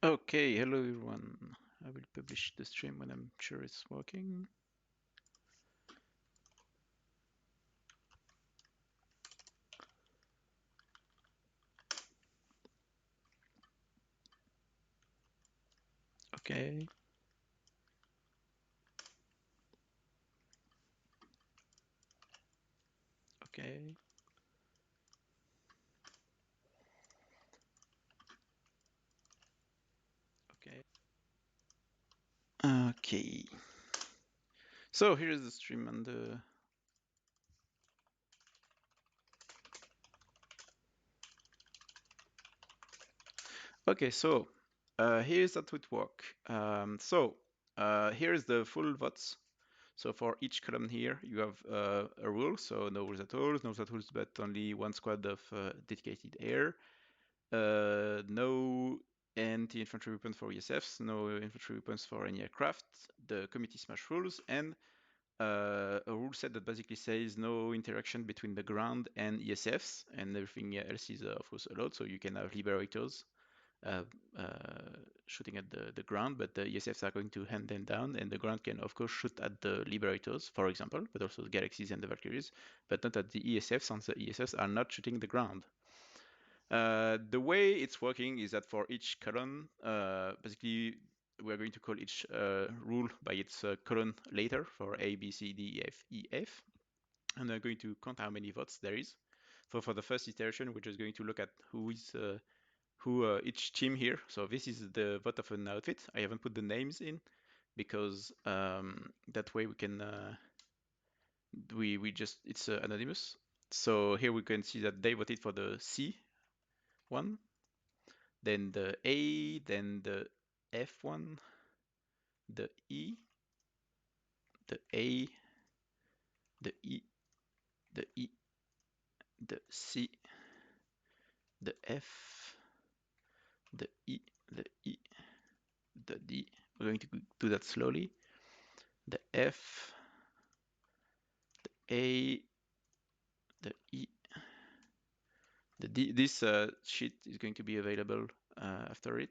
Okay, hello everyone. I will publish the stream when I'm sure it's working. Okay, okay, okay. Okay. So here is the stream and the. Okay, so here's how it would work. Here is the full votes. So for each column here, you have a rule. So no rules at all, no rules at all, but only one squad of dedicated air. No anti-infantry weapons for ESFs, no infantry weapons for any aircraft, the committee smash rules, and a rule set that basically says no interaction between the ground and ESFs, and everything else is of course allowed. So you can have liberators uh, shooting at the ground, but the ESFs are going to hand them down, and the ground can of course shoot at the liberators, for example, but also the Galaxies and the Valkyries, but not at the ESFs, since the ESFs are not shooting the ground. The way it's working is that for each column, basically we're going to call each rule by its column later for A, B, C, D, E, F, E, F, and we're going to count how many votes there is. So for the first iteration, we're just going to look at who each team here. So this is the vote of an outfit. I haven't put the names in because that way we can we just it's anonymous. So here we can see that they voted for the C one, then the A, then the F1, the E, the A, the E, the E, the C, the F, the E, the E, the D. We're going to do that slowly. The F, A, the E, the D. This sheet is going to be available after it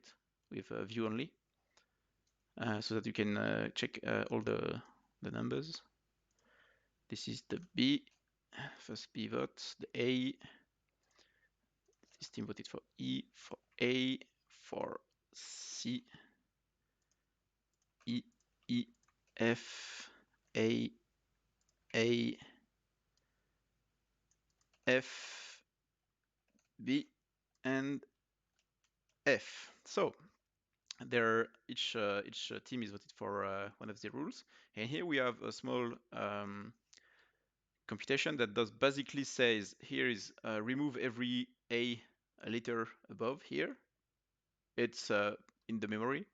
with view only, so that you can check all the numbers. This is the B, first B vote, the A. This team voted for E, for A, for C, E, E, F, A, A, F, B, and F. So there, each team is voted for one of the rules, and here we have a small computation that does basically says here is remove every a letter above here. It's in the memory,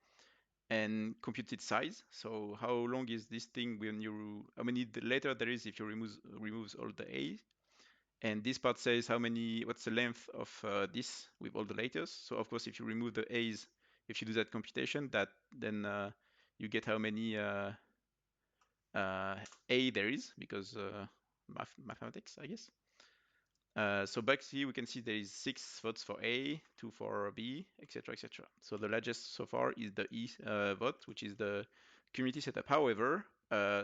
and compute its size. So how long is this thing when you, how many letter there is if you removes all the A. And this part says how many, what's the length of this with all the letters. So of course, if you remove the A's, if you do that computation, that then you get how many A there is, because mathematics, I guess. So back here we can see there is 6 votes for A, 2 for B, etc., etc. So the largest so far is the E vote, which is the community setup. However,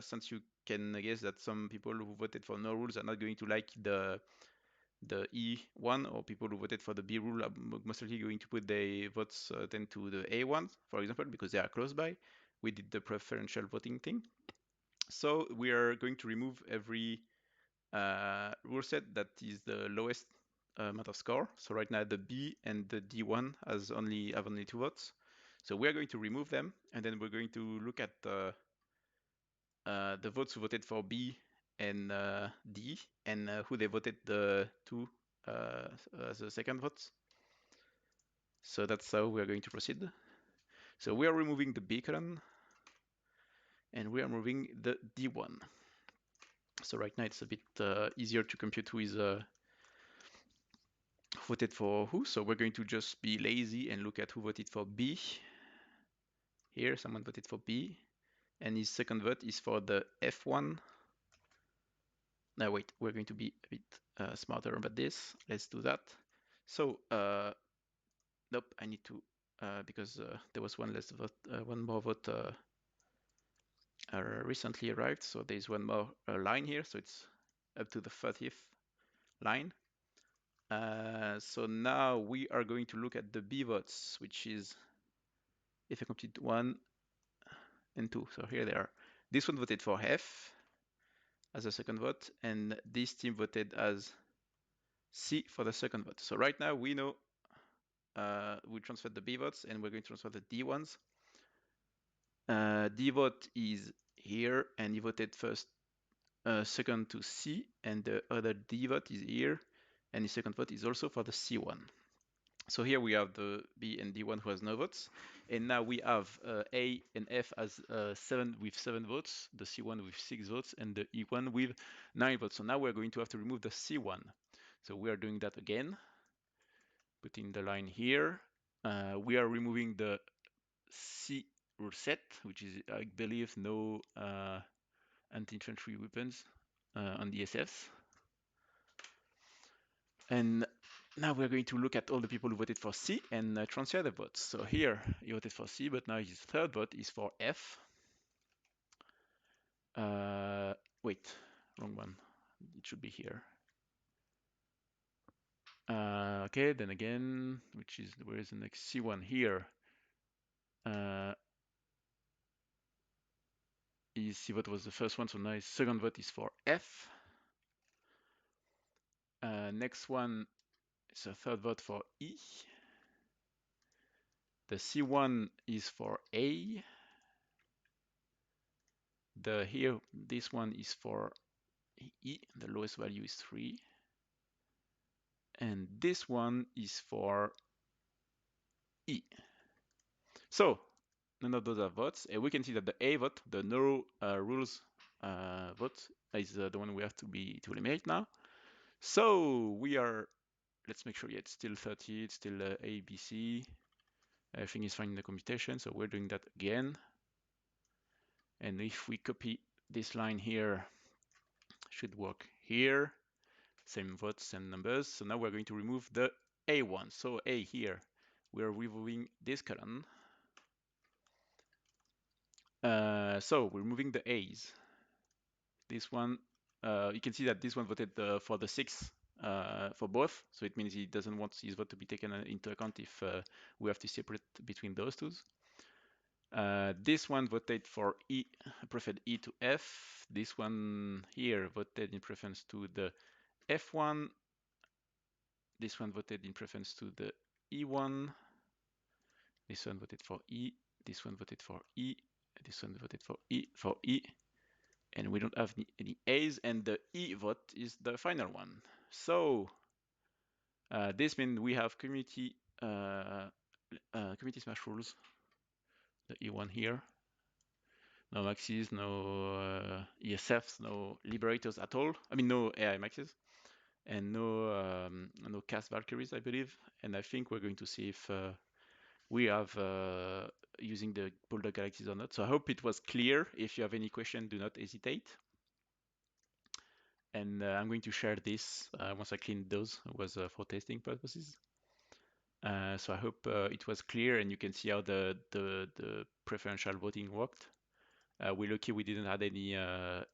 since you can guess that some people who voted for no rules are not going to like the E1, or people who voted for the B rule are most likely going to put their votes then to the A ones, for example, because they are close by. We did the preferential voting thing. So we are going to remove every rule set that is the lowest amount of score. So right now the B and the D1 have only 2 votes. So we are going to remove them, and then we're going to look at the votes who voted for B and D, and who they voted the 2 as the second votes. So that's how we are going to proceed. So we are removing the B column, and we are removing the D1. So right now it's a bit easier to compute who is voted for who. So we're going to just be lazy and look at who voted for B. Here, someone voted for B, and his second vote is for the F1. Now wait, we're going to be a bit smarter about this. Let's do that. So, nope, I need to because there was one less vote, one more vote recently arrived. So there's one more line here, so it's up to the 30th line. So now we are going to look at the B votes, which is if I complete 1 and 2. So here they are. This one voted for F as a second vote, and this team voted as C for the second vote. So right now we know we transferred the B votes, and we're going to transfer the D ones. D vote is here, and he voted second to C, and the other D vote is here, and the second vote is also for the C one. So here we have the B and D one who has no votes, and now we have A and F as 7 votes, the C one with 6 votes, and the E one with 9 votes. So now we're going to have to remove the C one. So we are doing that again, putting the line here. We are removing the C rule set, which is, I believe, no anti-infantry weapons on the SS. And now we're going to look at all the people who voted for C and transfer the votes. So here he voted for C, but now his third vote is for F. Wait, wrong one. It should be here. Okay, then again, where is the next C1 here? His C vote was the first one, so now his second vote is for F. Next one is a third vote for E. The C1 is for A. This one is for E, the lowest value is 3. And this one is for E. So none of those are votes. And we can see that the A vote, the no rules vote, is the one we have to eliminate now. So let's make sure it's still 30, it's still A, B, C. Everything is fine in the computation, so we're doing that again. And if we copy this line here, should work here. Same votes, same numbers. So now we're going to remove the A1. So A here, we're removing this column. So we're removing the A's. This one, you can see that this one voted for the 6 for both. So it means he doesn't want his vote to be taken into account if we have to separate between those two. This one voted for E, preferred E to F. This one here voted in preference to the F1. This one voted in preference to the E1. This one voted for E. This one voted for E. This one voted for E. And we don't have any A's, and the E vote is the final one. So this means we have community smash rules. The E1 here. No maxis, no ESFs, no liberators at all. I mean, no AI maxis, and no cast Valkyries, I believe. And I think we're going to see if we have using the Bulldog Galaxies or not. So I hope it was clear. If you have any question, do not hesitate. And I'm going to share this once I clean those. It was for testing purposes. So I hope it was clear, and you can see how the preferential voting worked. We're lucky we didn't have any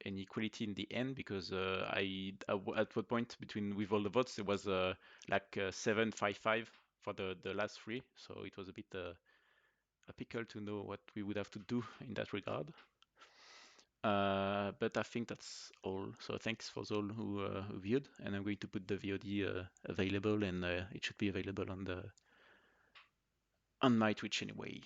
equality in the end, because at what point with all the votes it was like 7-5-5 for the last 3. So it was a bit a pickle to know what we would have to do in that regard. But I think that's all. So thanks for all who viewed, and I'm going to put the VOD available, and it should be available on my Twitch anyway.